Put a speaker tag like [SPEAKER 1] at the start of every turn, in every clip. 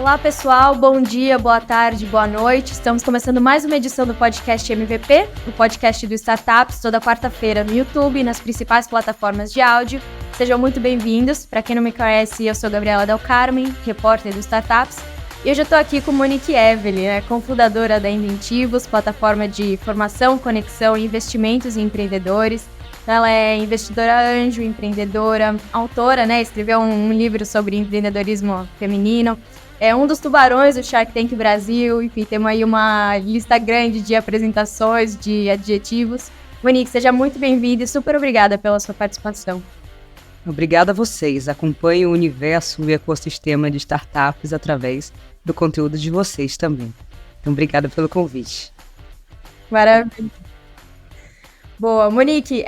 [SPEAKER 1] Olá pessoal, bom dia, boa tarde, boa noite. Estamos começando mais uma edição do podcast MVP, o podcast do Startups, toda quarta-feira no YouTube e nas principais plataformas de áudio. Sejam muito bem-vindos. Para quem não me conhece, eu sou Gabriela Del Carmen, repórter do Startups. E hoje eu estou aqui com Monique Evelyn, cofundadora da Inventivos, plataforma de formação, conexão e investimentos em empreendedores. Ela é investidora anjo, empreendedora, autora, escreveu um livro sobre empreendedorismo feminino. É um dos tubarões do Shark Tank Brasil. Enfim, temos aí uma lista grande de apresentações, de adjetivos. Monique, seja muito bem-vinda e super obrigada pela sua participação.
[SPEAKER 2] Obrigada a vocês. Acompanhe o universo e o ecossistema de startups através do conteúdo de vocês também. Então, obrigada pelo convite.
[SPEAKER 1] Maravilha. Boa, Monique,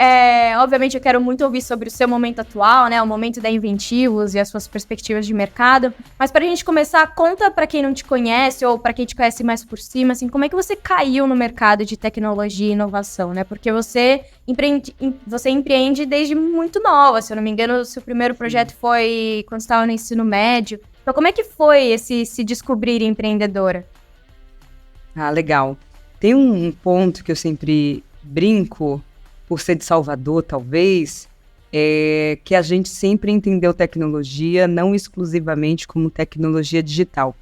[SPEAKER 1] obviamente eu quero muito ouvir sobre o seu momento atual, o momento da Inventivos e as suas perspectivas de mercado, mas para a gente começar, conta para quem não te conhece ou para quem te conhece mais por cima, assim, como é que você caiu no mercado de tecnologia e inovação, Porque você empreende desde muito nova, se eu não me engano, o seu primeiro projeto foi quando você estava no ensino médio, então como é que foi esse se descobrir empreendedora?
[SPEAKER 2] Ah, legal. Tem um ponto que eu sempre brinco, por ser de Salvador, talvez, que a gente sempre entendeu tecnologia não exclusivamente como tecnologia digital,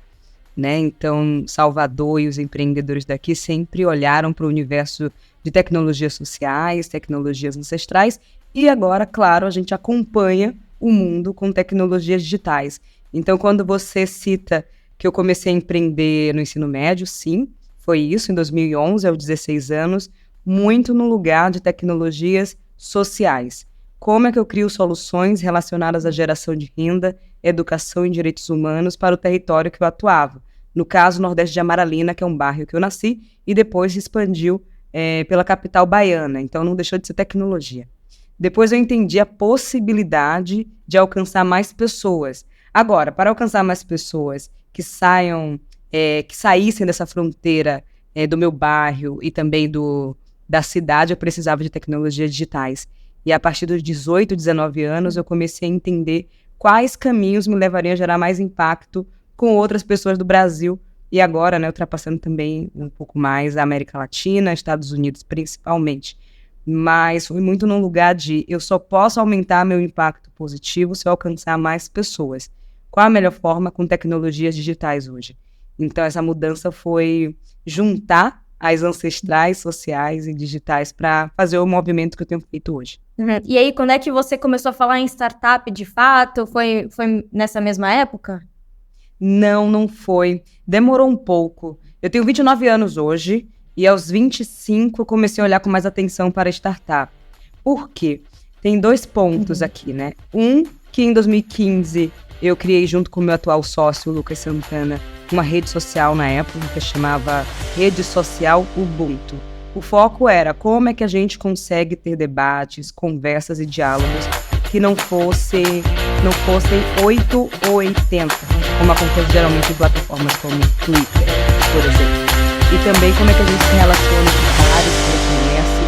[SPEAKER 2] Então, Salvador e os empreendedores daqui sempre olharam para o universo de tecnologias sociais, tecnologias ancestrais, e agora, claro, a gente acompanha o mundo com tecnologias digitais. Então, quando você cita que eu comecei a empreender no ensino médio, sim, foi isso, em 2011, aos 16 anos, muito no lugar de tecnologias sociais. Como é que eu crio soluções relacionadas à geração de renda, educação e direitos humanos para o território que eu atuava? No caso, Nordeste de Amaralina, que é um bairro que eu nasci, e depois se expandiu pela capital baiana, então não deixou de ser tecnologia. Depois eu entendi a possibilidade de alcançar mais pessoas. Agora, para alcançar mais pessoas que saíssem dessa fronteira do meu bairro e também da cidade, eu precisava de tecnologias digitais. E a partir dos 18, 19 anos, eu comecei a entender quais caminhos me levariam a gerar mais impacto com outras pessoas do Brasil. E agora, ultrapassando também um pouco mais a América Latina, Estados Unidos principalmente. Mas foi muito num lugar de eu só posso aumentar meu impacto positivo se eu alcançar mais pessoas. Qual a melhor forma? Com tecnologias digitais hoje. Então, essa mudança foi juntar as ancestrais, sociais e digitais para fazer o movimento que eu tenho feito hoje.
[SPEAKER 1] E aí, quando é que você começou a falar em startup de fato? Foi nessa mesma época?
[SPEAKER 2] Não foi. Demorou um pouco. Eu tenho 29 anos hoje e aos 25 eu comecei a olhar com mais atenção para startup. Por quê? Tem dois pontos aqui, Um, que em 2015 eu criei junto com o meu atual sócio, o Lucas Santana, uma rede social na época que chamava Rede Social Ubuntu. O foco era como é que a gente consegue ter debates, conversas e diálogos que não fossem 8 ou 80, como acontece geralmente em plataformas como Twitter, por exemplo. E também como é que a gente se relaciona com vários que você conhece,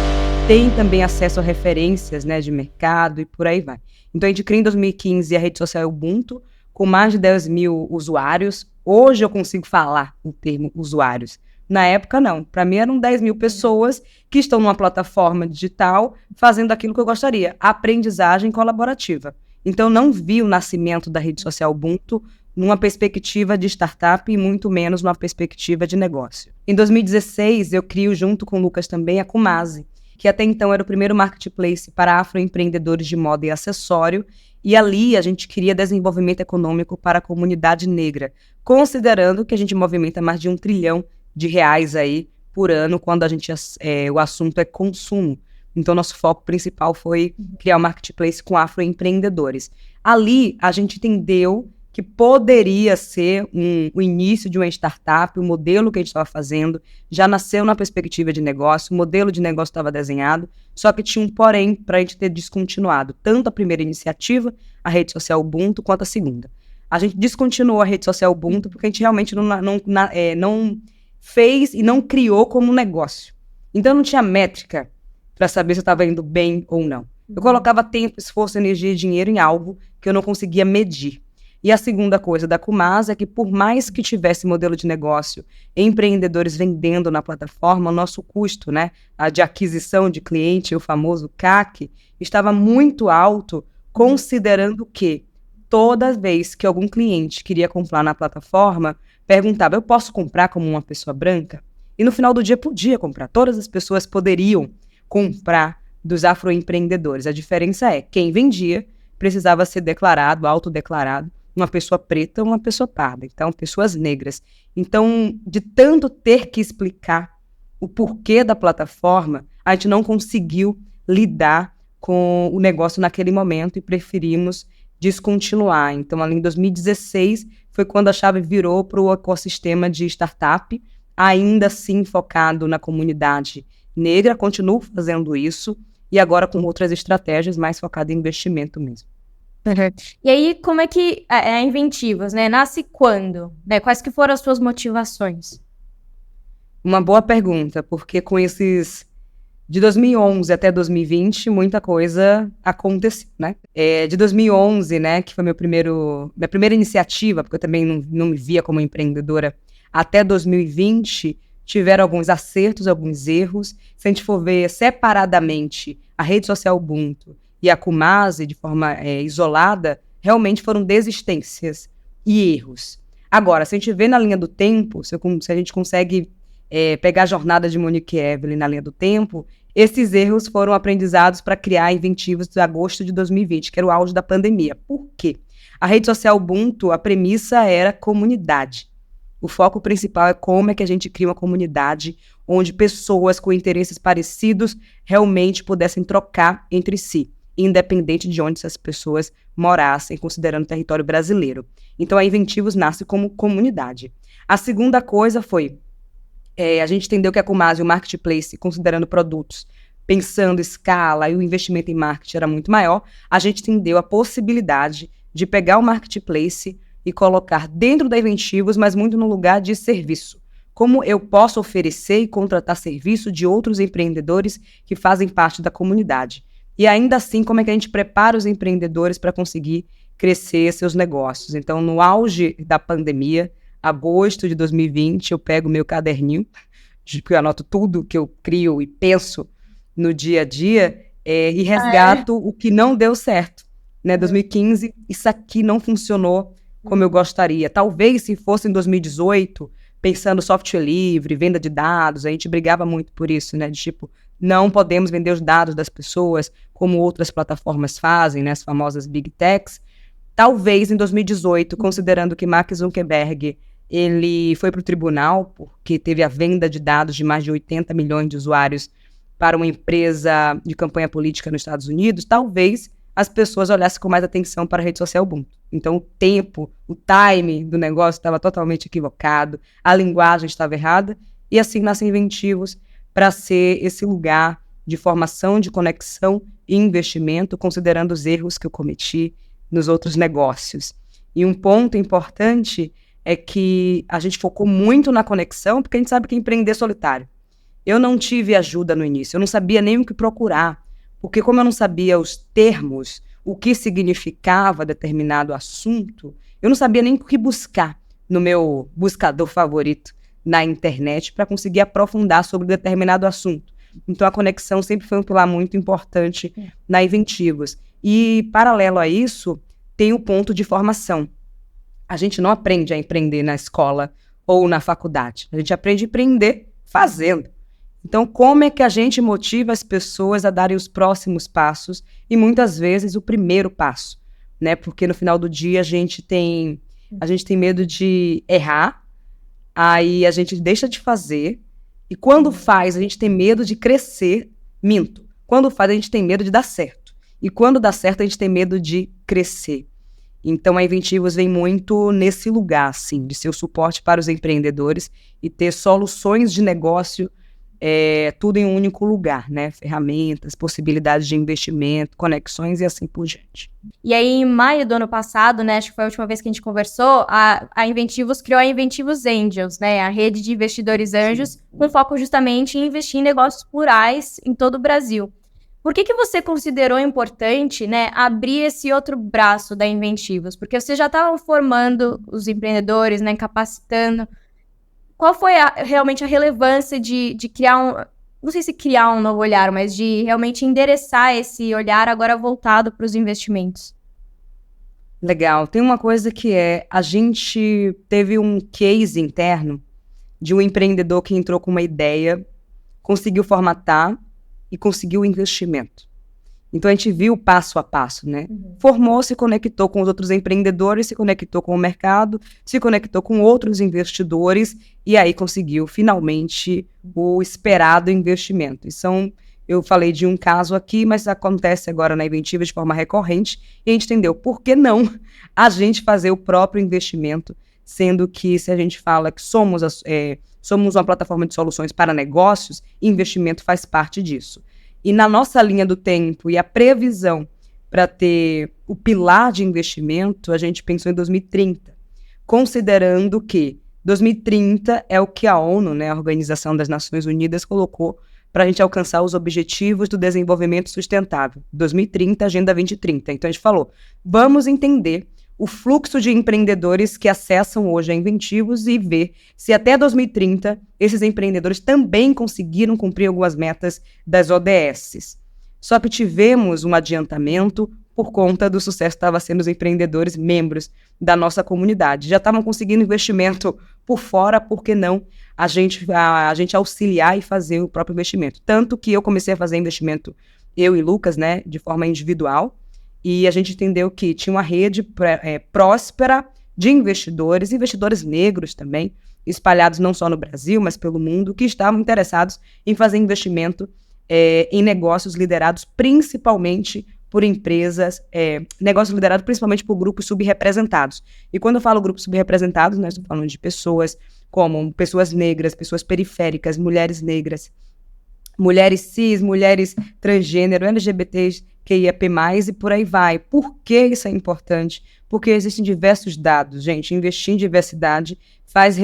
[SPEAKER 2] tem também acesso a referências de mercado e por aí vai. Então a gente criou em 2015 a rede social Ubuntu, com mais de 10 mil usuários. Hoje eu consigo falar o termo usuários. Na época, não. Para mim, eram 10 mil pessoas que estão numa plataforma digital fazendo aquilo que eu gostaria, aprendizagem colaborativa. Então, não vi o nascimento da rede social Ubuntu numa perspectiva de startup e muito menos numa perspectiva de negócio. Em 2016, eu crio, junto com o Lucas também, a Kumasi, que até então era o primeiro marketplace para afroempreendedores de moda e acessório, e ali a gente queria desenvolvimento econômico para a comunidade negra, considerando que a gente movimenta mais de R$1 trilhão aí por ano, quando o assunto é consumo. Então, nosso foco principal foi criar um marketplace com afroempreendedores. Ali, a gente entendeu que poderia ser o início de uma startup, o modelo que a gente estava fazendo já nasceu na perspectiva de negócio, o modelo de negócio estava desenhado, só que tinha um porém para a gente ter descontinuado tanto a primeira iniciativa, a rede social Ubuntu, quanto a segunda. A gente descontinuou a rede social Ubuntu porque a gente realmente não fez e não criou como negócio. Então não tinha métrica para saber se eu estava indo bem ou não. Eu colocava tempo, esforço, energia e dinheiro em algo que eu não conseguia medir. E a segunda coisa da Kumasa é que, por mais que tivesse modelo de negócio, empreendedores vendendo na plataforma, o nosso custo, né, de aquisição de cliente, o famoso CAC, estava muito alto, considerando que toda vez que algum cliente queria comprar na plataforma, perguntava, eu posso comprar como uma pessoa branca? E no final do dia podia comprar. Todas as pessoas poderiam comprar dos afroempreendedores. A diferença é, quem vendia precisava ser declarado, autodeclarado, uma pessoa preta ou uma pessoa parda. Então, pessoas negras. Então, de tanto ter que explicar o porquê da plataforma, a gente não conseguiu lidar com o negócio naquele momento e preferimos descontinuar. Então, ali em 2016, foi quando a chave virou para o ecossistema de startup, ainda assim focado na comunidade negra, continuo fazendo isso, e agora com outras estratégias mais focadas em investimento mesmo.
[SPEAKER 1] Uhum. E aí, como é que a Inventivos, né, nasce quando? Né? Quais que foram as suas motivações?
[SPEAKER 2] Uma boa pergunta, porque com esses... De 2011 até 2020, muita coisa aconteceu, né? De 2011, né, que foi minha primeira iniciativa, porque eu também não me via como empreendedora, até 2020, tiveram alguns acertos, alguns erros. Se a gente for ver separadamente a rede social Ubuntu e a Kumasa, de forma isolada, realmente foram desistências e erros. Agora, se a gente vê na linha do tempo, se a gente consegue pegar a jornada de Monique Evelyn na linha do tempo, esses erros foram aprendizados para criar Inventivos de agosto de 2020, que era o auge da pandemia. Por quê? A rede social Ubuntu, a premissa era comunidade. O foco principal é como é que a gente cria uma comunidade onde pessoas com interesses parecidos realmente pudessem trocar entre si, independente de onde essas pessoas morassem, considerando o território brasileiro. Então, a Inventivos nasce como comunidade. A segunda coisa foi... a gente entendeu que a Kumasa e o Marketplace, considerando produtos, pensando escala e o investimento em marketing era muito maior, a gente entendeu a possibilidade de pegar o Marketplace e colocar dentro da Inventivos, mas muito no lugar de serviço. Como eu posso oferecer e contratar serviço de outros empreendedores que fazem parte da comunidade. E ainda assim, como é que a gente prepara os empreendedores para conseguir crescer seus negócios. Então, no auge da pandemia, agosto de 2020, eu pego meu caderninho, que eu anoto tudo que eu crio e penso no dia a dia, e resgato o que não deu certo. Né? 2015, isso aqui não funcionou como eu gostaria. Talvez se fosse em 2018, pensando software livre, venda de dados, a gente brigava muito por isso, né? De tipo, não podemos vender os dados das pessoas como outras plataformas fazem, né? As famosas Big Techs. Talvez em 2018, considerando que Mark Zuckerberg ele foi para o tribunal porque teve a venda de dados de mais de 80 milhões de usuários para uma empresa de campanha política nos Estados Unidos, talvez as pessoas olhassem com mais atenção para a rede social Ubuntu. Então, o tempo, o time do negócio estava totalmente equivocado, a linguagem estava errada, e assim nascem Inventivos para ser esse lugar de formação, de conexão e investimento, considerando os erros que eu cometi nos outros negócios. E um ponto importante é que a gente focou muito na conexão, porque a gente sabe que empreender é solitário. Eu não tive ajuda no início, eu não sabia nem o que procurar, porque como eu não sabia os termos, o que significava determinado assunto, eu não sabia nem o que buscar no meu buscador favorito na internet para conseguir aprofundar sobre determinado assunto. Então, a conexão sempre foi um pilar muito importante na Inventivos. E, paralelo a isso, tem o ponto de formação. A gente não aprende a empreender na escola ou na faculdade. A gente aprende a empreender fazendo. Então, como é que a gente motiva as pessoas a darem os próximos passos e, muitas vezes, o primeiro passo, né? Porque, no final do dia, a gente tem medo de errar, aí a gente deixa de fazer, e quando faz, a gente tem medo de crescer, minto. Quando faz, a gente tem medo de dar certo. E quando dá certo, a gente tem medo de crescer. Então, a Inventivos vem muito nesse lugar, assim, de ser o suporte para os empreendedores e ter soluções de negócio, tudo em um único lugar, né? Ferramentas, possibilidades de investimento, conexões e assim por diante.
[SPEAKER 1] E aí, em maio do ano passado, né, acho que foi a última vez que a gente conversou, a Inventivos criou a Inventivos Angels, né, a rede de investidores anjos, com foco justamente em investir em negócios plurais em todo o Brasil. Por que você considerou importante, né, abrir esse outro braço da Inventivos? Porque vocês já estavam formando os empreendedores, né, capacitando. Qual foi realmente a relevância de criar não sei se criar um novo olhar, mas de realmente endereçar esse olhar agora voltado para os investimentos?
[SPEAKER 2] Legal. Tem uma coisa que a gente teve um case interno de um empreendedor que entrou com uma ideia, conseguiu formatar e conseguiu investimento. Então, a gente viu passo a passo, né? Formou, se conectou com os outros empreendedores, se conectou com o mercado, se conectou com outros investidores e aí conseguiu, finalmente, o esperado investimento. Eu falei de um caso aqui, mas acontece agora na Inventiva de forma recorrente e a gente entendeu por que não a gente fazer o próprio investimento, sendo que se a gente fala que somos uma plataforma de soluções para negócios, investimento faz parte disso. E na nossa linha do tempo e a previsão para ter o pilar de investimento, a gente pensou em 2030, considerando que 2030 é o que a ONU, né, a Organização das Nações Unidas, colocou para a gente alcançar os objetivos do desenvolvimento sustentável. 2030, Agenda 2030. Então a gente falou, vamos entender o fluxo de empreendedores que acessam hoje a Inventivos e ver se até 2030 esses empreendedores também conseguiram cumprir algumas metas das ODSs. Só que tivemos um adiantamento por conta do sucesso que estava sendo os empreendedores membros da nossa comunidade. Já estavam conseguindo investimento por fora, por que não a gente auxiliar e fazer o próprio investimento? Tanto que eu comecei a fazer investimento, eu e Lucas, né, de forma individual, e a gente entendeu que tinha uma rede próspera de investidores negros também, espalhados não só no Brasil, mas pelo mundo, que estavam interessados em fazer investimento em negócios liderados principalmente por empresas, negócios liderados principalmente por grupos subrepresentados. E quando eu falo grupos subrepresentados, nós estamos falando de pessoas como pessoas negras, pessoas periféricas, mulheres negras, mulheres cis, mulheres transgênero, LGBTs, QIAP+, e por aí vai. Por que isso é importante? Porque existem diversos dados, gente. Investir em diversidade faz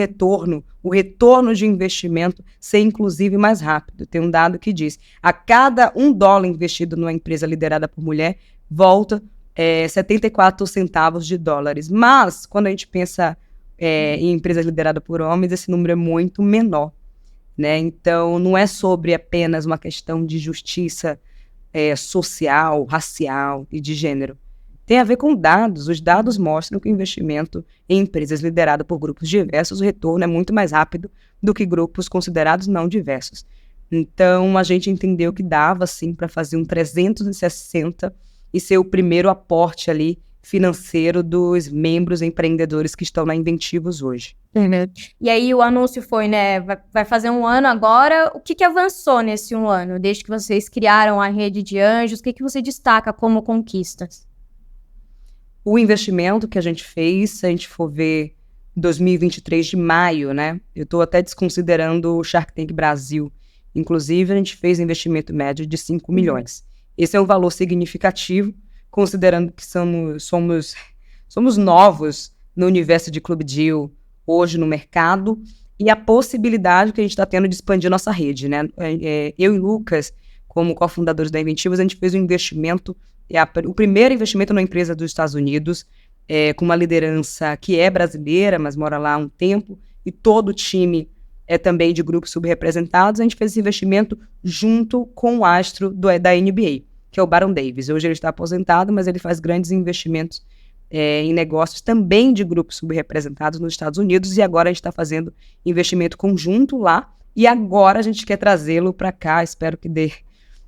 [SPEAKER 2] o retorno de investimento ser inclusive mais rápido. Tem um dado que diz, a cada $1 investido numa empresa liderada por mulher, volta 74 centavos de dólares. Mas, quando a gente pensa em empresas lideradas por homens, esse número é muito menor, né? Então, não é sobre apenas uma questão de justiça social, racial e de gênero. Tem a ver com dados. Os dados mostram que o investimento em empresas lideradas por grupos diversos, o retorno é muito mais rápido do que grupos considerados não diversos. Então, a gente entendeu que dava, sim, para fazer um 360 e ser o primeiro aporte ali financeiro dos membros empreendedores que estão na Inventivos hoje.
[SPEAKER 1] E aí o anúncio foi, né, vai fazer 1 ano agora. O que avançou nesse 1 ano? Desde que vocês criaram a rede de anjos, o que você destaca como conquistas?
[SPEAKER 2] O investimento que a gente fez, se a gente for ver 2023 de maio, né? Eu estou até desconsiderando o Shark Tank Brasil. Inclusive, a gente fez investimento médio de 5 milhões. Esse é um valor significativo, considerando que somos novos no universo de Club Deal, hoje no mercado, e a possibilidade que a gente está tendo de expandir nossa rede, né? Eu e Lucas, como cofundadores da Inventivos, a gente fez um investimento, o primeiro investimento numa empresa dos Estados Unidos, com uma liderança que é brasileira, mas mora lá há um tempo, e todo o time é também de grupos subrepresentados. A gente fez esse investimento junto com o astro da NBA, que é o Baron Davis. Hoje ele está aposentado, mas ele faz grandes investimentos em negócios também de grupos subrepresentados nos Estados Unidos, e agora a gente está fazendo investimento conjunto lá, e agora a gente quer trazê-lo para cá, espero que dê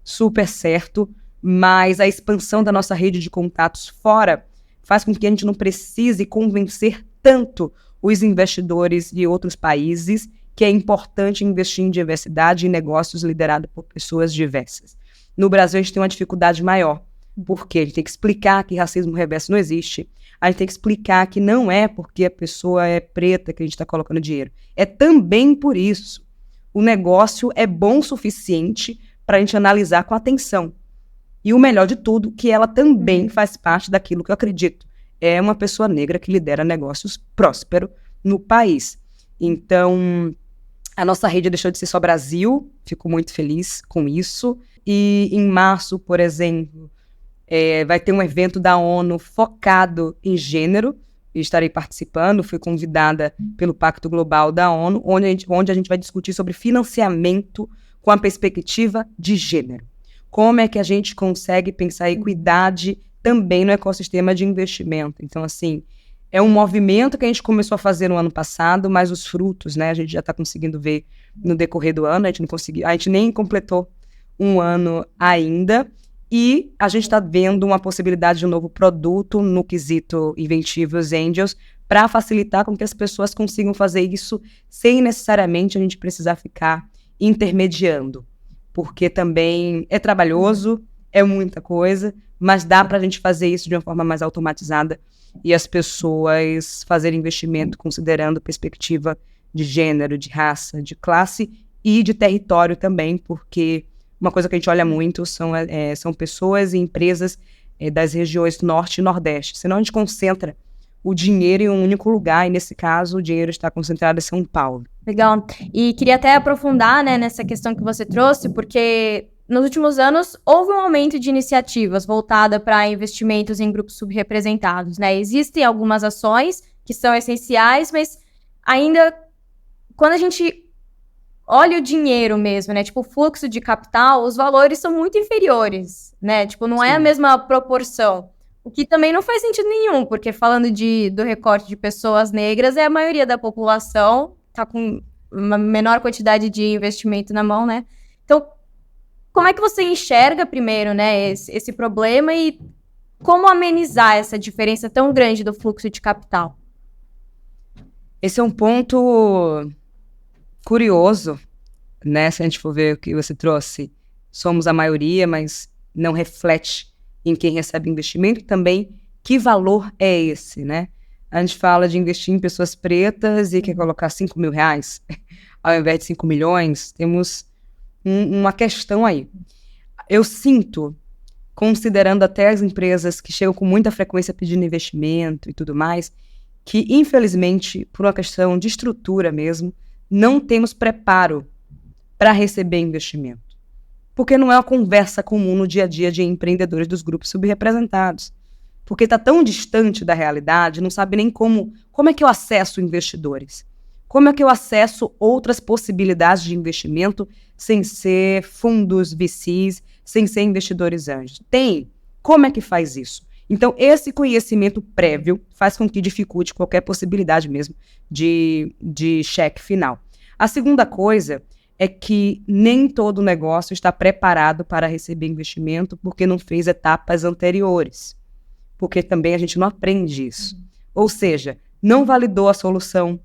[SPEAKER 2] super certo, mas a expansão da nossa rede de contatos fora faz com que a gente não precise convencer tanto os investidores de outros países que é importante investir em diversidade e negócios liderados por pessoas diversas. No Brasil, a gente tem uma dificuldade maior, porque a gente tem que explicar que racismo reverso não existe, a gente tem que explicar que não é porque a pessoa é preta que a gente está colocando dinheiro. É também por isso. O negócio é bom o suficiente para a gente analisar com atenção. E o melhor de tudo, que ela também faz parte daquilo que eu acredito. É uma pessoa negra que lidera negócios prósperos no país. Então, A nossa rede deixou de ser só Brasil, fico muito feliz com isso. E em março, por exemplo, vai ter um evento da ONU focado em gênero, e estarei participando, fui convidada pelo Pacto Global da ONU, onde a gente vai discutir sobre financiamento com a perspectiva de gênero. Como é que a gente consegue pensar a equidade também no ecossistema de investimento? Então, assim, é um movimento que a gente começou a fazer no ano passado, mas os frutos, né, a gente já está conseguindo ver no decorrer do ano, a gente nem completou um ano ainda, e a gente está vendo uma possibilidade de um novo produto no quesito Inventivos Angels para facilitar com que as pessoas consigam fazer isso sem necessariamente a gente precisar ficar intermediando, porque também é trabalhoso, é muita coisa, mas dá para a gente fazer isso de uma forma mais automatizada e as pessoas fazerem investimento considerando perspectiva de gênero, de raça, de classe e de território também, porque uma coisa que a gente olha muito são pessoas e empresas das regiões Norte e Nordeste. Senão a gente concentra o dinheiro em um único lugar, e nesse caso o dinheiro está concentrado em São Paulo.
[SPEAKER 1] Legal. E queria até aprofundar, né, nessa questão que você trouxe, porque nos últimos anos houve um aumento de iniciativas voltada para investimentos em grupos subrepresentados, né? Existem algumas ações que são essenciais, mas ainda quando a gente olha o dinheiro mesmo, né? Tipo, o fluxo de capital, os valores são muito inferiores, né? Tipo, não é a mesma proporção. O que também não faz sentido nenhum, porque falando do recorte de pessoas negras, a maioria da população tá com uma menor quantidade de investimento na mão, né? Então, como é que você enxerga primeiro, né, esse problema e como amenizar essa diferença tão grande do fluxo de capital?
[SPEAKER 2] Esse é um ponto curioso, né? Se a gente for ver o que você trouxe, somos a maioria, mas não reflete em quem recebe investimento e também que valor é esse, né? A gente fala de investir em pessoas pretas e quer colocar 5 mil reais ao invés de 5 milhões, temos uma questão aí. Eu sinto, considerando até as empresas que chegam com muita frequência pedindo investimento e tudo mais, que infelizmente, por uma questão de estrutura mesmo, não temos preparo para receber investimento. Porque não é uma conversa comum no dia a dia de empreendedores dos grupos subrepresentados. Porque está tão distante da realidade, não sabe nem como é que eu acesso investidores. Como é que eu acesso outras possibilidades de investimento sem ser fundos VCs, sem ser investidores anjos? Tem. Como é que faz isso? Então, esse conhecimento prévio faz com que dificulte qualquer possibilidade mesmo de cheque final. A segunda coisa é que nem todo negócio está preparado para receber investimento porque não fez etapas anteriores. Porque também a gente não aprende isso. Ou seja, não validou a solução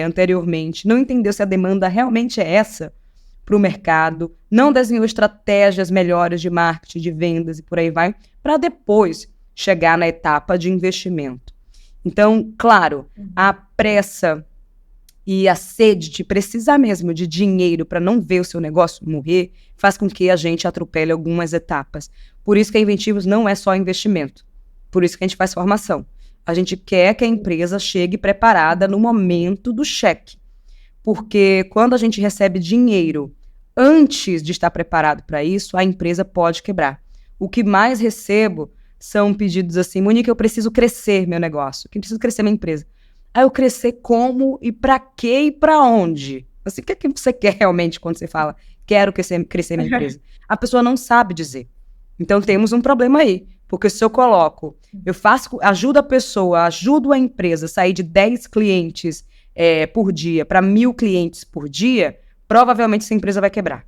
[SPEAKER 2] anteriormente, não entendeu se a demanda realmente é essa para o mercado, não desenhou estratégias melhores de marketing, de vendas e por aí vai, para depois chegar na etapa de investimento. Então, claro, a pressa e a sede de precisar mesmo de dinheiro para não ver o seu negócio morrer faz com que a gente atropele algumas etapas. Por isso que a Inventivos não é só investimento. Por isso que a gente faz formação. A gente quer que a empresa chegue preparada no momento do cheque. Porque quando a gente recebe dinheiro antes de estar preparado para isso, a empresa pode quebrar. O que mais recebo são pedidos assim: Monique, eu preciso crescer meu negócio. Eu preciso crescer minha empresa. Aí eu crescer como e para quê e para onde? Assim, o que é que você quer realmente quando você fala quero crescer minha empresa? A pessoa não sabe dizer. Então temos um problema aí. Porque se eu coloco, ajudo a pessoa, ajudo a empresa a sair de 10 clientes por dia para 1.000 clientes por dia, provavelmente essa empresa vai quebrar.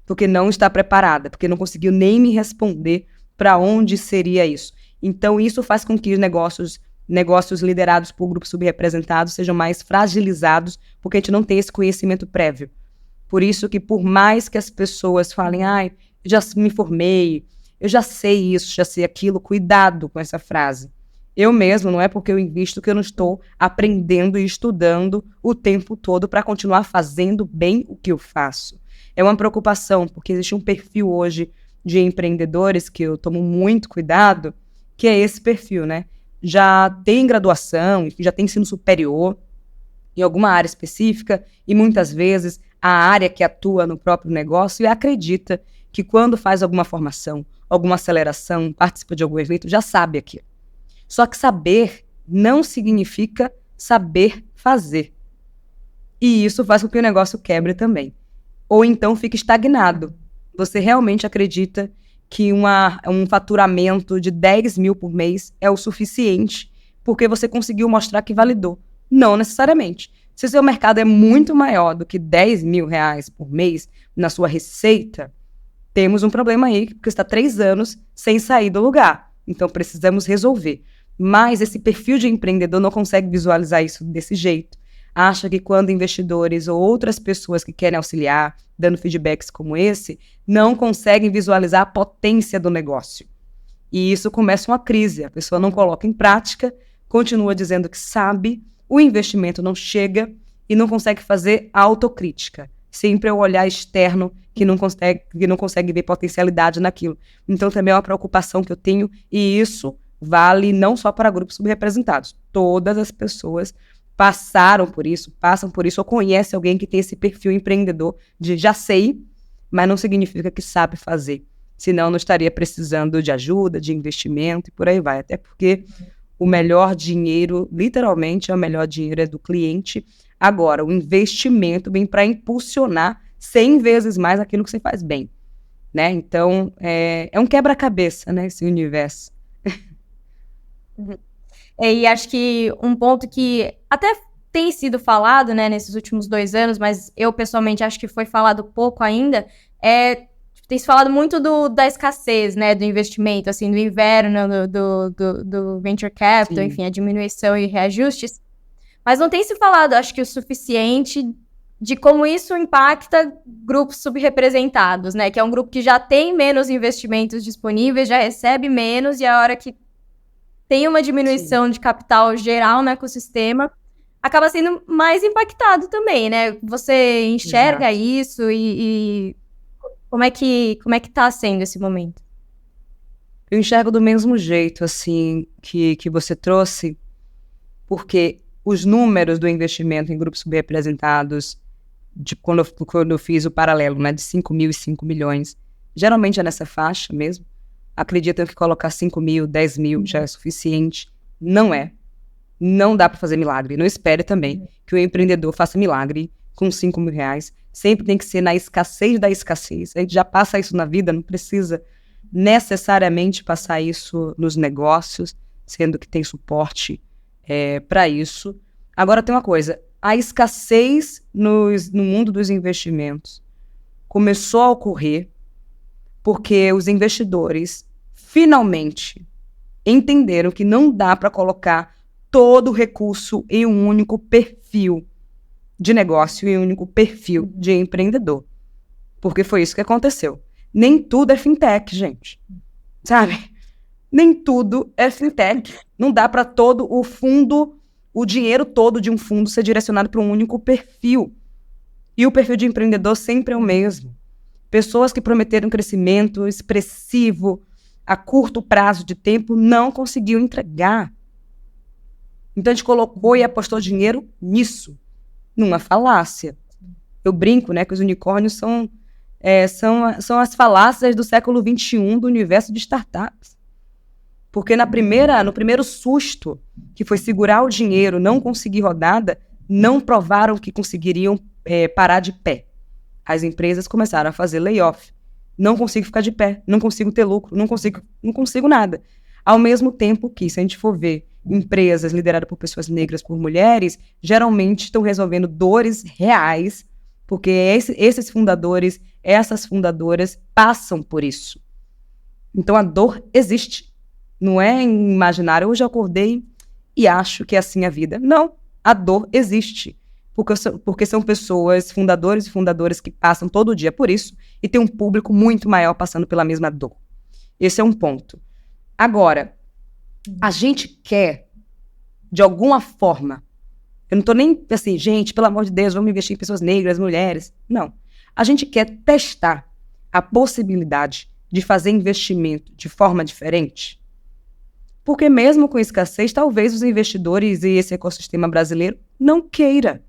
[SPEAKER 2] Porque não está preparada, porque não conseguiu nem me responder para onde seria isso. Então isso faz com que os negócios liderados por grupos subrepresentados sejam mais fragilizados, porque a gente não tem esse conhecimento prévio. Por isso que por mais que as pessoas falem, eu já me formei, eu já sei isso, já sei aquilo, cuidado com essa frase. Eu mesmo, não é porque eu invisto que eu não estou aprendendo e estudando o tempo todo para continuar fazendo bem o que eu faço. É uma preocupação, porque existe um perfil hoje de empreendedores que eu tomo muito cuidado, que é esse perfil, né? Já tem graduação, já tem ensino superior, em alguma área específica e muitas vezes a área que atua no próprio negócio e acredita que quando faz alguma formação, alguma aceleração, participa de algum evento, já sabe aquilo. Só que saber não significa saber fazer. E isso faz com que o negócio quebre também. Ou então fique estagnado. Você realmente acredita que um faturamento de 10 mil por mês é o suficiente porque você conseguiu mostrar que validou. Não necessariamente. Se o seu mercado é muito maior do que 10 mil reais por mês na sua receita, temos um problema aí, porque está 3 anos sem sair do lugar. Então, precisamos resolver. Mas esse perfil de empreendedor não consegue visualizar isso desse jeito. Acha que quando investidores ou outras pessoas que querem auxiliar, dando feedbacks como esse, não conseguem visualizar a potência do negócio. E isso começa uma crise. A pessoa não coloca em prática, continua dizendo que sabe, o investimento não chega e não consegue fazer autocrítica. Sempre é o olhar externo que não consegue ver potencialidade naquilo. Então, também é uma preocupação que eu tenho, e isso vale não só para grupos subrepresentados. Todas as pessoas passaram por isso, passam por isso, ou conhecem alguém que tem esse perfil empreendedor de já sei, mas não significa que sabe fazer. Senão, não estaria precisando de ajuda, de investimento e por aí vai. Até porque o melhor dinheiro, literalmente, o melhor dinheiro é do cliente. Agora, o investimento vem para impulsionar 100 vezes mais aquilo que você faz bem, né? Então, é um quebra-cabeça, né, esse universo.
[SPEAKER 1] E acho que um ponto que até tem sido falado, né, nesses últimos 2 anos, mas eu pessoalmente acho que foi falado pouco ainda, tem se falado muito da escassez, né, do investimento, assim, do inverno, do venture capital,
[SPEAKER 2] Sim.
[SPEAKER 1] enfim, a diminuição e reajustes, mas não tem se falado, acho que o suficiente de como isso impacta grupos subrepresentados, né, que é um grupo que já tem menos investimentos disponíveis, já recebe menos, e a hora que tem uma diminuição de capital geral no ecossistema, acaba sendo mais impactado também, né? Você enxerga isso e como é que tá sendo esse momento?
[SPEAKER 2] Eu enxergo do mesmo jeito, assim, que você trouxe, porque os números do investimento em grupos subrepresentados, quando eu fiz o paralelo, né, de 5 mil e 5 milhões, geralmente é nessa faixa mesmo. Acreditam que colocar 5 mil, 10 mil já é suficiente. Não é. Não dá para fazer milagre. Não espere também que o empreendedor faça milagre com 5 mil reais. Sempre tem que ser na escassez da escassez. A gente já passa isso na vida, não precisa necessariamente passar isso nos negócios, sendo que tem suporte para isso. Agora tem uma coisa, a escassez no mundo dos investimentos começou a ocorrer porque os investidores finalmente entenderam que não dá para colocar todo o recurso em um único perfil de negócio, em um único perfil de empreendedor. Porque foi isso que aconteceu. Nem tudo é fintech, gente. Sabe? Nem tudo é fintech. Não dá para todo o fundo, o dinheiro todo de um fundo ser direcionado para um único perfil. E o perfil de empreendedor sempre é o mesmo. Pessoas que prometeram crescimento expressivo a curto prazo de tempo não conseguiu entregar. Então a gente colocou e apostou dinheiro nisso, numa falácia. Eu brinco, né, que os unicórnios são as falácias do século XXI do universo de startups. Porque no primeiro susto, que foi segurar o dinheiro, não conseguir rodada, não provaram que conseguiriam parar de pé. As empresas começaram a fazer layoff. Não consigo ficar de pé, não consigo ter lucro, não consigo nada. Ao mesmo tempo que, se a gente for ver empresas lideradas por pessoas negras, por mulheres, geralmente estão resolvendo dores reais, porque esses fundadores, essas fundadoras passam por isso. Então a dor existe. Não é imaginário, hoje eu acordei e acho que é assim a vida. Não, a dor existe. Porque são pessoas, fundadores e fundadoras que passam todo dia por isso e tem um público muito maior passando pela mesma dor. Esse é um ponto. Agora, a gente quer, de alguma forma, eu não estou nem assim, gente, pelo amor de Deus, vamos investir em pessoas negras, mulheres. Não. A gente quer testar a possibilidade de fazer investimento de forma diferente. Porque mesmo com escassez, talvez os investidores e esse ecossistema brasileiro não queira.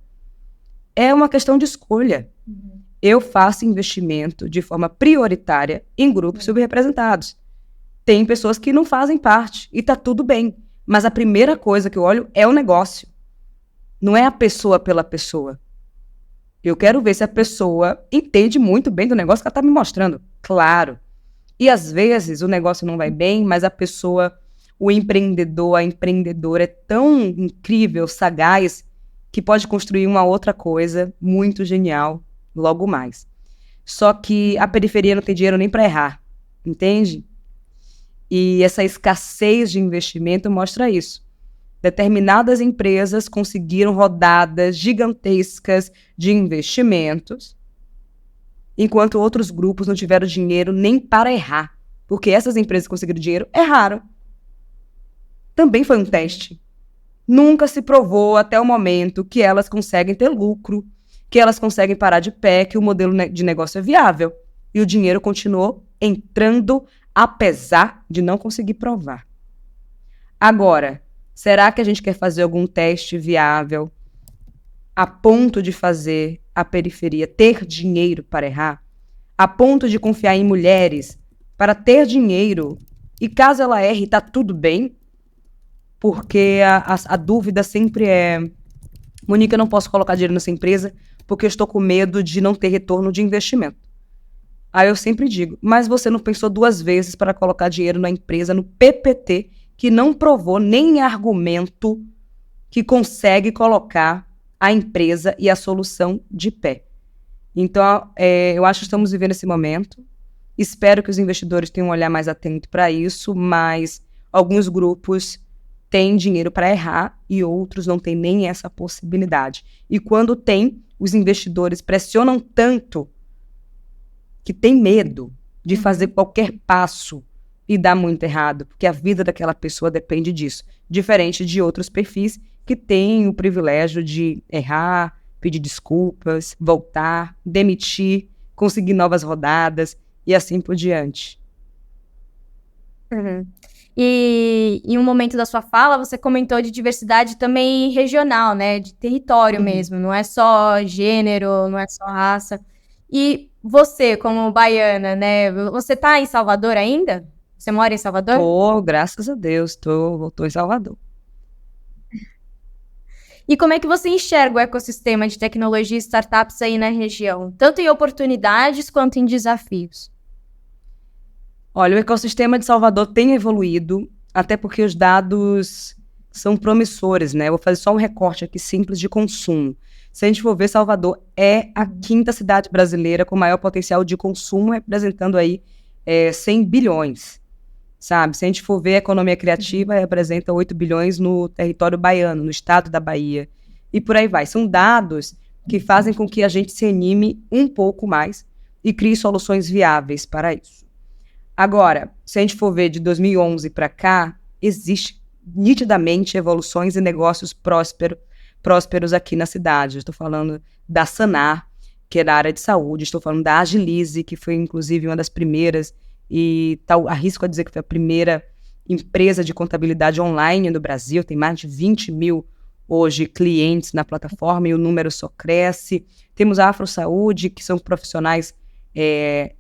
[SPEAKER 2] é uma questão de escolha. Eu faço investimento de forma prioritária em grupos subrepresentados. Tem pessoas que não fazem parte e tá tudo bem. Mas a primeira coisa que eu olho é o negócio. Não é a pessoa pela pessoa. Eu quero ver se a pessoa entende muito bem do negócio que ela tá me mostrando. Claro. E às vezes o negócio não vai bem, mas a pessoa, o empreendedor, a empreendedora é tão incrível, sagaz, que pode construir uma outra coisa muito genial logo mais. Só que a periferia não tem dinheiro nem para errar, entende? E essa escassez de investimento mostra isso. Determinadas empresas conseguiram rodadas gigantescas de investimentos, enquanto outros grupos não tiveram dinheiro nem para errar, porque essas empresas que conseguiram dinheiro erraram. Também foi um teste. Nunca se provou até o momento que elas conseguem ter lucro, que elas conseguem parar de pé, que o modelo de negócio é viável. E o dinheiro continuou entrando, apesar de não conseguir provar. Agora, será que a gente quer fazer algum teste viável a ponto de fazer a periferia ter dinheiro para errar? A ponto de confiar em mulheres para ter dinheiro e caso ela erre, tá tudo bem? Porque a dúvida sempre é: Monique, eu não posso colocar dinheiro nessa empresa porque eu estou com medo de não ter retorno de investimento. Aí eu sempre digo, mas você não pensou 2 vezes para colocar dinheiro na empresa, no PPT, que não provou nem argumento que consegue colocar a empresa e a solução de pé. Então, eu acho que estamos vivendo esse momento. Espero que os investidores tenham um olhar mais atento para isso, mas alguns grupos têm dinheiro para errar e outros não têm nem essa possibilidade. E quando tem, os investidores pressionam tanto que tem medo de fazer qualquer passo e dar muito errado, porque a vida daquela pessoa depende disso. Diferente de outros perfis que têm o privilégio de errar, pedir desculpas, voltar, demitir, conseguir novas rodadas e assim por diante.
[SPEAKER 1] Uhum. E em um momento da sua fala, você comentou de diversidade também regional, né? De território mesmo, não é só gênero, não é só raça. E você, como baiana, né? Você tá em Salvador ainda? Você mora em Salvador?
[SPEAKER 2] Tô, graças a Deus, tô em Salvador.
[SPEAKER 1] E como é que você enxerga o ecossistema de tecnologia e startups aí na região? Tanto em oportunidades quanto em desafios.
[SPEAKER 2] Olha, o ecossistema de Salvador tem evoluído, até porque os dados são promissores, né? Eu vou fazer só um recorte aqui simples de consumo. Se a gente for ver, Salvador é a 5ª cidade brasileira com maior potencial de consumo, representando aí 100 bilhões, sabe? Se a gente for ver, a economia criativa representa 8 bilhões no território baiano, no estado da Bahia, e por aí vai. São dados que fazem com que a gente se anime um pouco mais e crie soluções viáveis para isso. Agora, se a gente for ver de 2011 para cá, existe nitidamente evoluções e negócios prósperos aqui na cidade. Estou falando da Sanar, que é da área de saúde, estou falando da Agilize, que foi inclusive uma das primeiras, e arrisco a dizer que foi a primeira empresa de contabilidade online no Brasil, tem mais de 20 mil hoje clientes na plataforma e o número só cresce. Temos a Afro Saúde, que são profissionais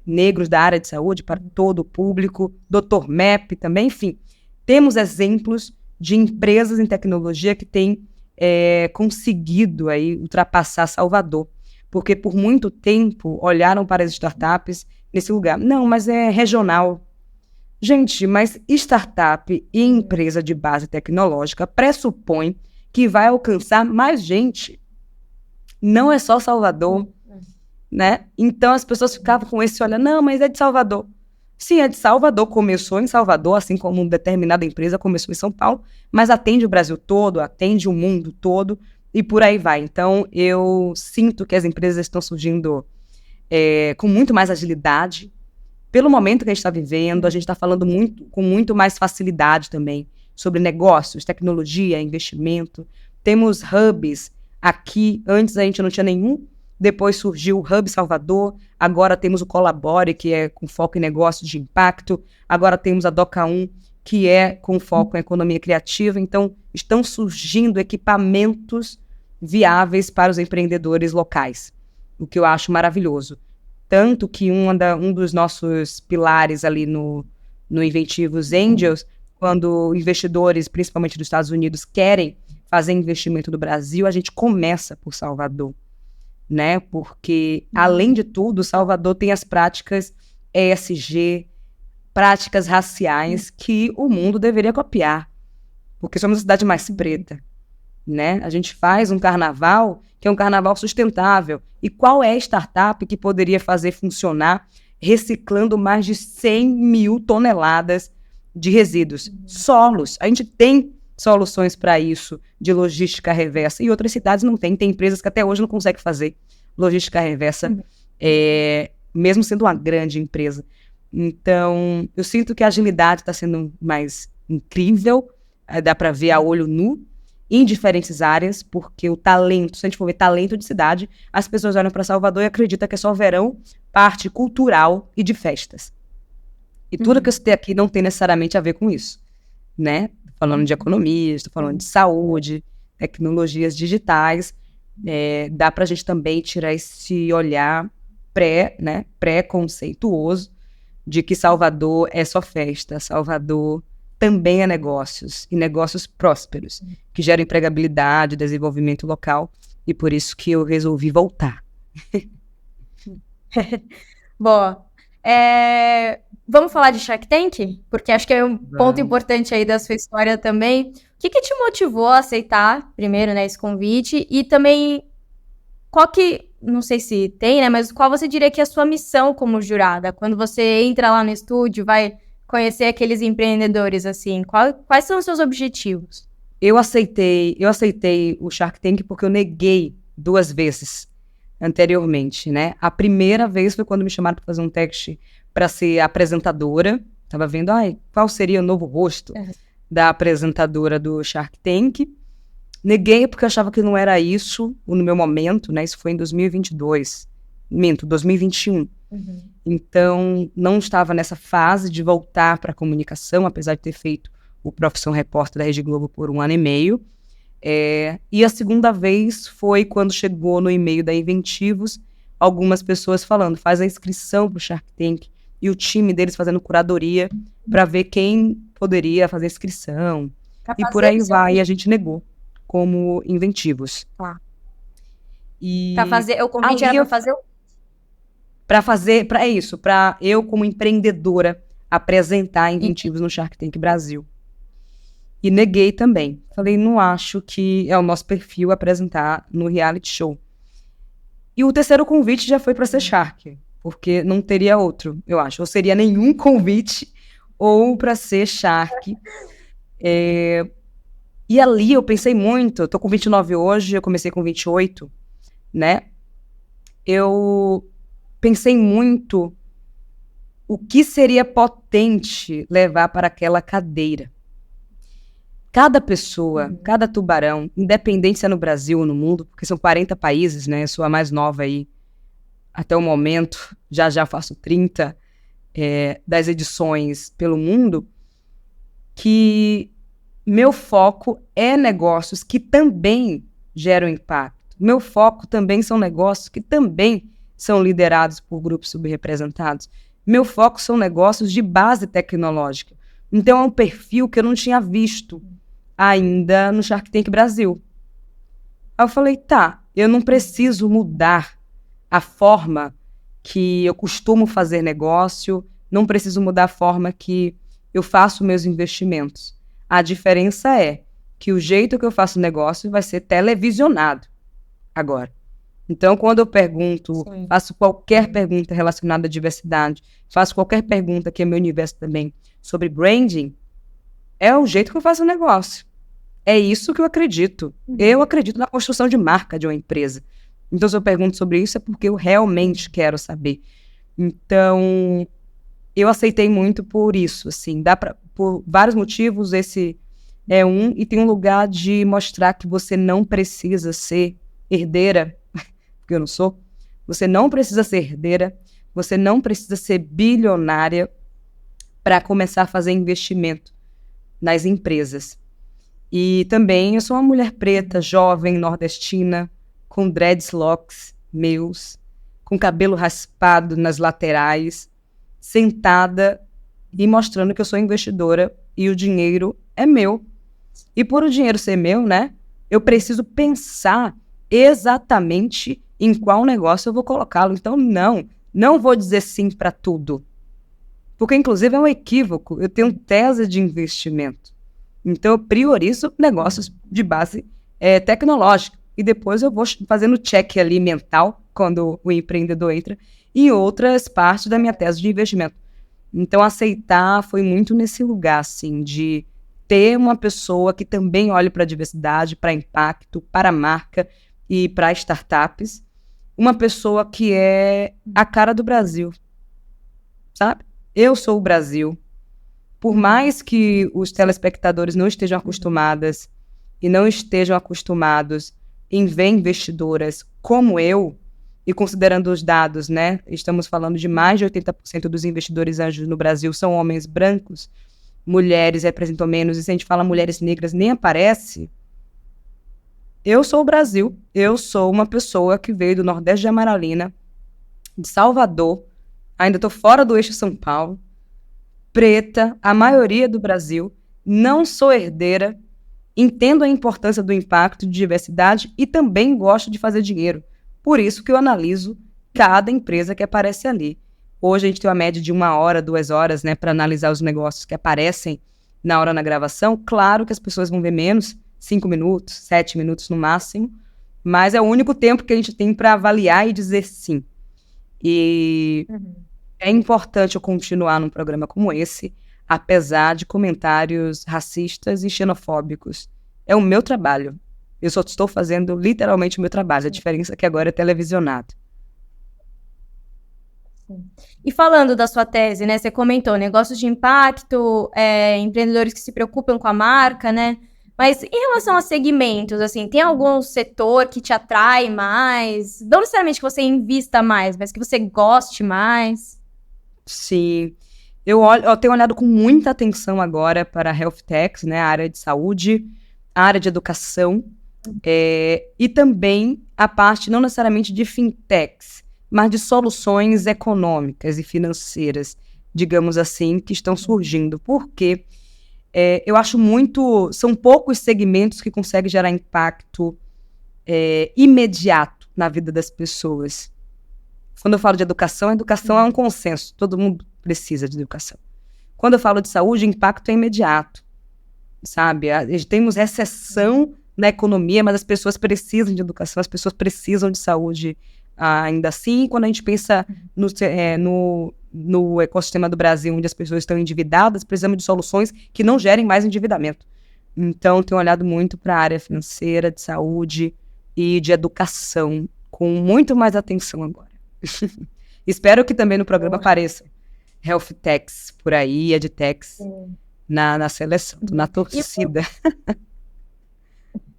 [SPEAKER 2] negros da área de saúde para todo o público, Dr. Map também, enfim. Temos exemplos de empresas em tecnologia que têm conseguido aí ultrapassar Salvador, porque por muito tempo olharam para as startups nesse lugar. Não, mas é regional. Gente, mas startup e empresa de base tecnológica pressupõe que vai alcançar mais gente. Não é só Salvador. Né? Então as pessoas ficavam com esse olhar, não, mas é de Salvador. Sim, é de Salvador, começou em Salvador, assim como uma determinada empresa começou em São Paulo, mas atende o Brasil todo, atende o mundo todo e por aí vai. Então eu sinto que as empresas estão surgindo com muito mais agilidade. Pelo momento que a gente está vivendo, a gente está falando com muito mais facilidade também sobre negócios, tecnologia, investimento. Temos hubs aqui, antes a gente não tinha nenhum. Depois surgiu o Hub Salvador, agora temos o Colabore, que é com foco em negócios de impacto, agora temos a Doca1, que é com foco em economia criativa. Então, estão surgindo equipamentos viáveis para os empreendedores locais, o que eu acho maravilhoso. Tanto que um dos nossos pilares ali no Inventivos Angels, quando investidores, principalmente dos Estados Unidos, querem fazer investimento no Brasil, a gente começa por Salvador, né? Porque, além de tudo, Salvador tem as práticas ESG, práticas raciais que o mundo deveria copiar, porque somos a cidade mais preta, né? A gente faz um carnaval que é um carnaval sustentável. E qual é a startup que poderia fazer funcionar reciclando mais de 100 mil toneladas de resíduos? Solos. A gente tem soluções para isso, de logística reversa, e outras cidades não têm. Tem empresas que até hoje não conseguem fazer logística reversa, mesmo sendo uma grande empresa. Então, eu sinto que a agilidade está sendo mais incrível, dá para ver a olho nu, em diferentes áreas, porque o talento, se a gente for ver talento de cidade, as pessoas olham para Salvador e acreditam que é só verão, parte cultural e de festas. E tudo que eu citei aqui não tem necessariamente a ver com isso, né? Estou falando de economia, estou falando de saúde, tecnologias digitais. Dá para a gente também tirar esse olhar pré-conceituoso de que Salvador é só festa, Salvador também é negócios, e negócios prósperos, que geram empregabilidade, desenvolvimento local, e por isso que eu resolvi voltar.
[SPEAKER 1] Boa. Vamos falar de Shark Tank? Porque acho que é um ponto importante aí da sua história também. O que te motivou a aceitar, primeiro, né, esse convite, e também não sei se tem, né, mas qual você diria que é a sua missão como jurada? Quando você entra lá no estúdio, vai conhecer aqueles empreendedores, assim, quais são os seus objetivos?
[SPEAKER 2] Eu aceitei o Shark Tank porque eu neguei 2 vezes anteriormente, né? A primeira vez foi quando me chamaram para fazer um teste para ser apresentadora. Tava vendo, qual seria o novo rosto da apresentadora do Shark Tank. Neguei porque eu achava que não era isso no meu momento, né? Isso foi em 2022. 2021. Então, não estava nessa fase de voltar para a comunicação, apesar de ter feito o Profissão Repórter da Rede Globo por 1 ano e meio. E a segunda vez foi quando chegou no e-mail da Inventivos algumas pessoas falando, faz a inscrição para o Shark Tank, e o time deles fazendo curadoria para ver quem poderia fazer a inscrição. E por aí vai, e a gente negou como Inventivos.
[SPEAKER 1] O convite era para fazer
[SPEAKER 2] para eu, como empreendedora, apresentar Inventivos no Shark Tank Brasil. E neguei também. Falei, não acho que é o nosso perfil apresentar no reality show. E o terceiro convite já foi para ser Shark, porque não teria outro, eu acho. Ou seria nenhum convite, ou para ser Shark. E ali eu pensei muito, eu tô com 29 hoje, eu comecei com 28, né? Eu pensei muito o que seria potente levar para aquela cadeira. Cada pessoa, cada tubarão, independente se é no Brasil ou no mundo, porque são 40 países, né? Eu sou a mais nova aí até o momento, já faço 30 das edições pelo mundo, que meu foco é negócios que também geram impacto. Meu foco também são negócios que também são liderados por grupos subrepresentados. Meu foco são negócios de base tecnológica. Então é um perfil que eu não tinha visto ainda no Shark Tank Brasil. Aí eu falei, eu não preciso mudar a forma que eu costumo fazer negócio, não preciso mudar a forma que eu faço meus investimentos. A diferença é que o jeito que eu faço negócio vai ser televisionado agora. Então, quando eu pergunto, faço qualquer pergunta relacionada à diversidade, faço qualquer pergunta que é meu universo também sobre branding, é o jeito que eu faço o negócio. É isso que eu acredito. Eu acredito na construção de marca de uma empresa. Então, se eu pergunto sobre isso, é porque eu realmente quero saber. Então, eu aceitei muito por isso, assim, por vários motivos, esse é um, e tem um lugar de mostrar que você não precisa ser herdeira, porque eu não sou, você não precisa ser herdeira, você não precisa ser bilionária para começar a fazer investimento nas empresas. E também eu sou uma mulher preta, jovem, nordestina, com dreadlocks meus, com cabelo raspado nas laterais, sentada e mostrando que eu sou investidora e o dinheiro é meu. E por o dinheiro ser meu, né, eu preciso pensar exatamente em qual negócio eu vou colocá-lo. Então, não vou dizer sim para tudo. Porque, inclusive, é um equívoco. Eu tenho tese de investimento. Então, eu priorizo negócios de base tecnológica. E depois eu vou fazendo check ali mental, quando o empreendedor entra, em outras partes da minha tese de investimento. Então, aceitar foi muito nesse lugar, assim, de ter uma pessoa que também olhe para a diversidade, para impacto, para a marca e para startups. Uma pessoa que é a cara do Brasil, sabe? Eu sou o Brasil. Por mais que os telespectadores não estejam acostumados em ver investidoras como eu, e considerando os dados, né? Estamos falando de mais de 80% dos investidores anjos no Brasil são homens brancos, mulheres representam menos, e se a gente fala mulheres negras, nem aparece. Eu sou o Brasil, eu sou uma pessoa que veio do Nordeste de Amaralina, de Salvador, ainda estou fora do eixo São Paulo, preta, a maioria do Brasil, não sou herdeira, entendo a importância do impacto de diversidade e também gosto de fazer dinheiro. Por isso que eu analiso cada empresa que aparece ali. Hoje a gente tem uma média de 1 hora, 2 horas, né, para analisar os negócios que aparecem na hora da gravação. Claro que as pessoas vão ver menos, 5 minutos, 7 minutos no máximo, mas é o único tempo que a gente tem para avaliar e dizer sim. E é importante eu continuar num programa como esse, apesar de comentários racistas e xenofóbicos. É o meu trabalho. Eu só estou fazendo literalmente o meu trabalho. A diferença é que agora é televisionado.
[SPEAKER 1] E falando da sua tese, né? Você comentou negócios de impacto, empreendedores que se preocupam com a marca, né? Mas em relação a segmentos, assim, tem algum setor que te atrai mais? Não necessariamente que você invista mais, mas que você goste mais?
[SPEAKER 2] Sim. Eu tenho olhado com muita atenção agora para a health techs, né? A área de saúde, a área de educação, e também a parte não necessariamente de fintechs, mas de soluções econômicas e financeiras, digamos assim, que estão surgindo. Porque eu acho são poucos segmentos que conseguem gerar impacto imediato na vida das pessoas. Quando eu falo de educação, a educação é um consenso, todo mundo precisa de educação. Quando eu falo de saúde, o impacto é imediato, sabe? Temos recessão na economia, mas as pessoas precisam de educação, as pessoas precisam de saúde ainda assim. Quando a gente pensa no ecossistema do Brasil, onde as pessoas estão endividadas, precisamos de soluções que não gerem mais endividamento. Então, tenho olhado muito para a área financeira, de saúde e de educação, com muito mais atenção agora. Espero que também no programa apareçam health techs por aí, edtechs na seleção, na torcida.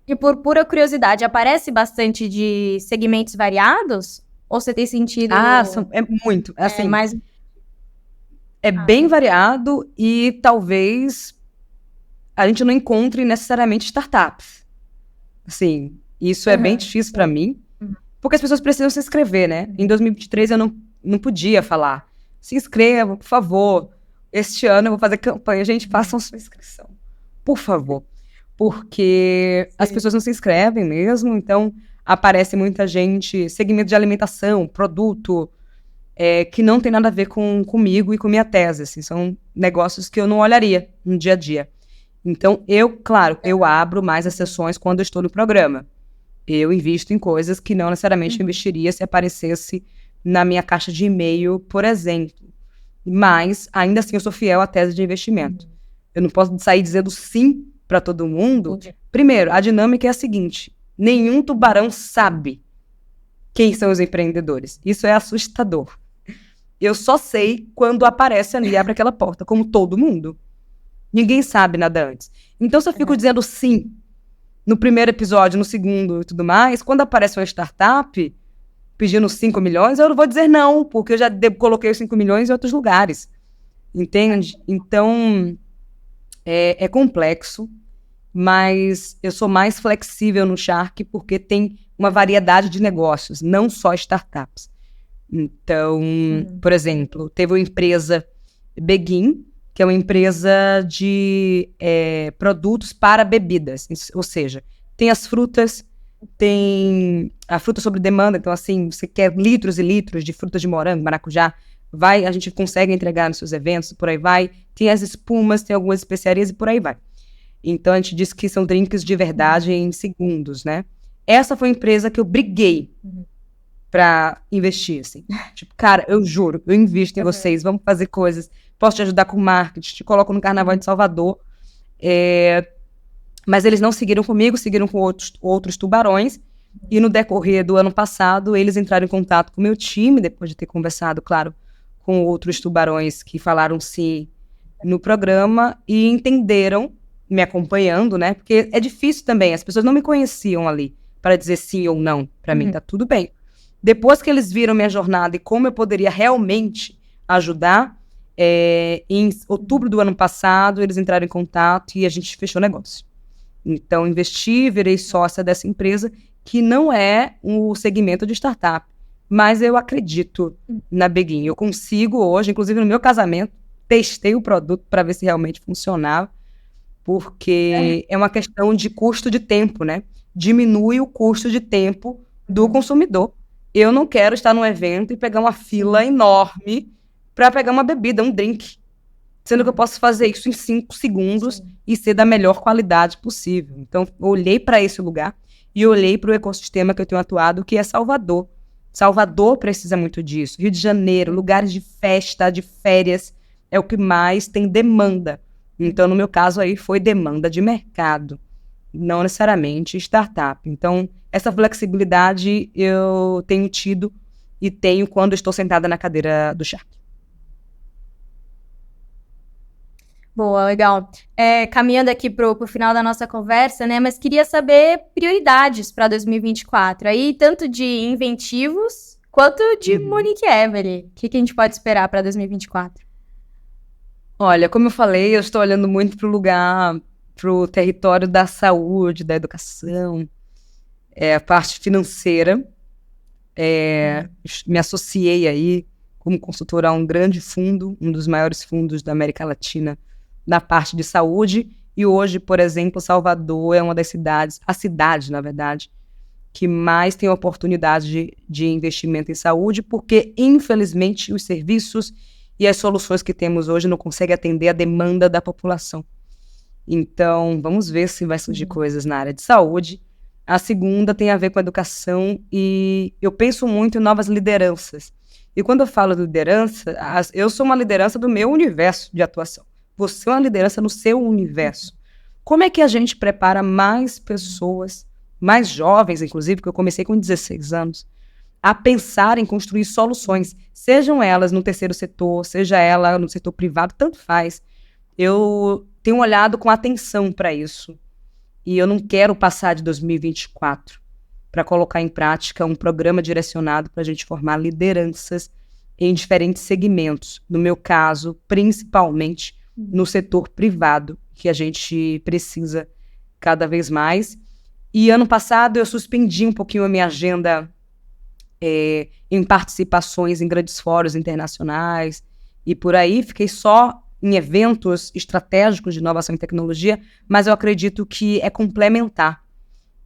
[SPEAKER 1] E por pura curiosidade, aparece bastante de segmentos variados? Ou você tem sentido...
[SPEAKER 2] É muito, assim...
[SPEAKER 1] mais...
[SPEAKER 2] bem variado e talvez a gente não encontre necessariamente startups. Assim, isso é bem difícil para mim, porque as pessoas precisam se inscrever, né? Em 2023 eu não podia falar, se inscreva, por favor. Este ano eu vou fazer campanha, gente, façam sua inscrição, por favor. Porque as pessoas não se inscrevem mesmo, então aparece muita gente, segmento de alimentação, produto, que não tem nada a ver comigo e com minha tese, assim, são negócios que eu não olharia no dia a dia. Então, eu abro mais as sessões quando eu estou no programa. Eu invisto em coisas que não necessariamente eu investiria se aparecesse na minha caixa de e-mail, por exemplo. Mas, ainda assim, eu sou fiel à tese de investimento. Eu não posso sair dizendo sim para todo mundo. Primeiro, a dinâmica é a seguinte: nenhum tubarão sabe quem são os empreendedores. Isso é assustador. Eu só sei quando aparece ali e abre aquela porta, como todo mundo. Ninguém sabe nada antes. Então, se eu fico dizendo sim no primeiro episódio, no segundo e tudo mais, quando aparece uma startup pedindo 5 milhões, eu não vou dizer não, porque eu já coloquei os 5 milhões em outros lugares. Entende? Então, é complexo. mas eu sou mais flexível no Shark porque tem uma variedade de negócios, não só startups. Então, por exemplo, teve uma empresa Beguin, que é uma empresa de produtos para bebidas, ou seja, tem as frutas, tem a fruta sob demanda, então assim, você quer litros e litros de frutas de morango, maracujá, a gente consegue entregar nos seus eventos, por aí vai. Tem as espumas, tem algumas especiarias e por aí vai. Então a gente diz que são drinks de verdade em segundos, né? Essa foi a empresa que eu briguei pra investir, assim. Tipo, cara, eu juro, eu invisto em vocês, vamos fazer coisas, posso te ajudar com marketing, te coloco no Carnaval de Salvador. Mas eles não seguiram comigo, seguiram com outros tubarões, e no decorrer do ano passado, eles entraram em contato com o meu time, depois de ter conversado, claro, com outros tubarões que falaram sim no programa, e entenderam, me acompanhando, né, porque é difícil também, as pessoas não me conheciam ali, para dizer sim ou não, para mim, tá tudo bem. Depois que eles viram minha jornada e como eu poderia realmente ajudar, em outubro do ano passado, eles entraram em contato e a gente fechou o negócio. Então, investi, virei sócia dessa empresa, que não é o segmento de startup, mas eu acredito na Beguin. Eu consigo hoje, inclusive no meu casamento, testei o produto para ver se realmente funcionava, porque é uma questão de custo de tempo, né? Diminui o custo de tempo do consumidor. Eu não quero estar num evento e pegar uma fila enorme para pegar uma bebida, um drink. Sendo que eu posso fazer isso em 5 segundos e ser da melhor qualidade possível. Então, eu olhei para esse lugar e olhei para o ecossistema que eu tenho atuado, que é Salvador. Salvador precisa muito disso. Rio de Janeiro, lugares de festa, de férias, é o que mais tem demanda. Então, no meu caso aí, foi demanda de mercado, não necessariamente startup. Então, essa flexibilidade eu tenho tido e tenho quando estou sentada na cadeira do Shark.
[SPEAKER 1] Boa, legal. Caminhando aqui pro final da nossa conversa, né? Mas queria saber prioridades para 2024. Aí, tanto de inventivos quanto de Monique Evely. O que a gente pode esperar para 2024?
[SPEAKER 2] Olha, como eu falei, eu estou olhando muito para o lugar, para o território da saúde, da educação, a parte financeira. Me associei aí como consultora a um grande fundo, um dos maiores fundos da América Latina, na parte de saúde, e hoje, por exemplo, Salvador é uma das cidades, a cidade, na verdade, que mais tem oportunidade de investimento em saúde, porque, infelizmente, os serviços e as soluções que temos hoje não conseguem atender a demanda da população. Então, vamos ver se vai surgir coisas na área de saúde. A segunda tem a ver com a educação, e eu penso muito em novas lideranças. E quando eu falo de liderança, eu sou uma liderança do meu universo de atuação. Você é uma liderança no seu universo. Como é que a gente prepara mais pessoas, mais jovens, inclusive, porque eu comecei com 16 anos, a pensar em construir soluções, sejam elas no terceiro setor, seja ela no setor privado, tanto faz. Eu tenho olhado com atenção para isso. E eu não quero passar de 2024 para colocar em prática um programa direcionado para a gente formar lideranças em diferentes segmentos. No meu caso, principalmente no setor privado, que a gente precisa cada vez mais. E ano passado eu suspendi um pouquinho a minha agenda em participações em grandes fóruns internacionais e por aí, fiquei só em eventos estratégicos de inovação e tecnologia, mas eu acredito que é complementar.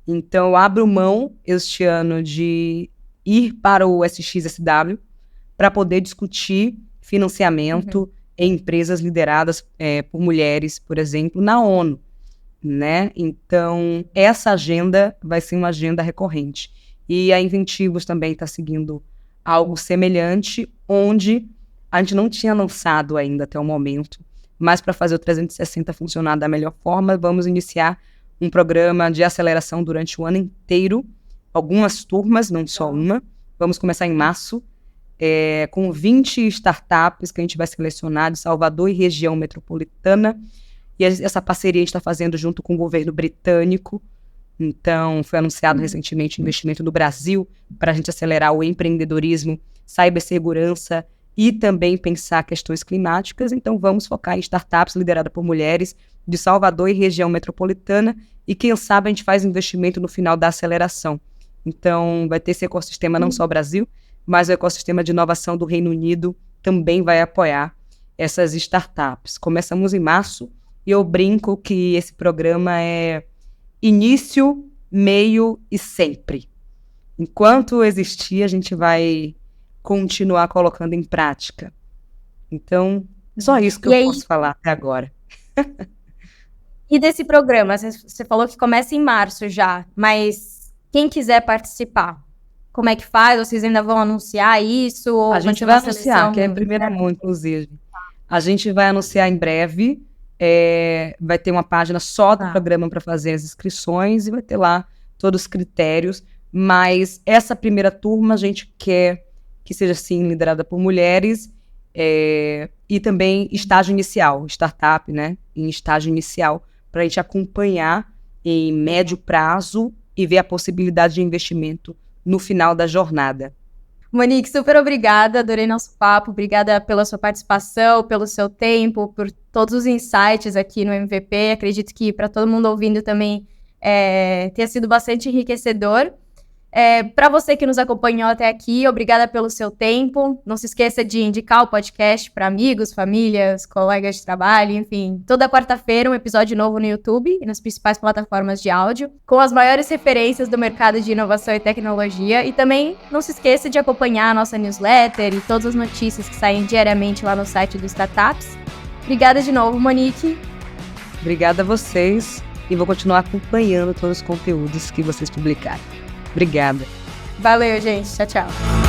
[SPEAKER 2] Então, eu abro mão este ano de ir para o SXSW para poder discutir financiamento em empresas lideradas por mulheres, por exemplo, na ONU, né? Então, essa agenda vai ser uma agenda recorrente. E a Inventivos também está seguindo algo semelhante, onde a gente não tinha lançado ainda até o momento, mas para fazer o 360 funcionar da melhor forma, vamos iniciar um programa de aceleração durante o ano inteiro, algumas turmas, não só uma. Vamos começar em março, com 20 startups que a gente vai selecionar de Salvador e região metropolitana. E essa parceria a gente está fazendo junto com o governo britânico. Então, foi anunciado recentemente o investimento no Brasil para a gente acelerar o empreendedorismo, cibersegurança e também pensar questões climáticas. Então, vamos focar em startups lideradas por mulheres de Salvador e região metropolitana, e quem sabe a gente faz investimento no final da aceleração. Então, vai ter esse ecossistema não só Brasil, mas o ecossistema de inovação do Reino Unido também vai apoiar essas startups. Começamos em março e eu brinco que esse programa é início, meio e sempre. Enquanto existir, a gente vai continuar colocando em prática. Então, só isso que eu posso falar até agora.
[SPEAKER 1] E desse programa, você falou que começa em março já, mas quem quiser participar, como é que faz? Vocês ainda vão anunciar isso? Ou
[SPEAKER 2] a gente vai anunciar, que é a primeira mão, inclusive. A gente vai anunciar em breve, vai ter uma página só do programa para fazer as inscrições e vai ter lá todos os critérios, mas essa primeira turma a gente quer que seja, sim, liderada por mulheres, e também estágio inicial, startup, né, em estágio inicial, para a gente acompanhar em médio prazo e ver a possibilidade de investimento no final da jornada.
[SPEAKER 1] Monique, super obrigada, adorei nosso papo, obrigada pela sua participação, pelo seu tempo, por todos os insights aqui no MVP, acredito que para todo mundo ouvindo também tenha sido bastante enriquecedor. Para você que nos acompanhou até aqui, obrigada pelo seu tempo. Não se esqueça de indicar o podcast para amigos, famílias, colegas de trabalho, enfim. Toda quarta-feira um episódio novo no YouTube e nas principais plataformas de áudio, com as maiores referências do mercado de inovação e tecnologia. E também não se esqueça de acompanhar a nossa newsletter e todas as notícias que saem diariamente lá no site do Startups. Obrigada de novo, Monique.
[SPEAKER 2] Obrigada a vocês e vou continuar acompanhando todos os conteúdos que vocês publicarem. Obrigada.
[SPEAKER 1] Valeu, gente. Tchau, tchau.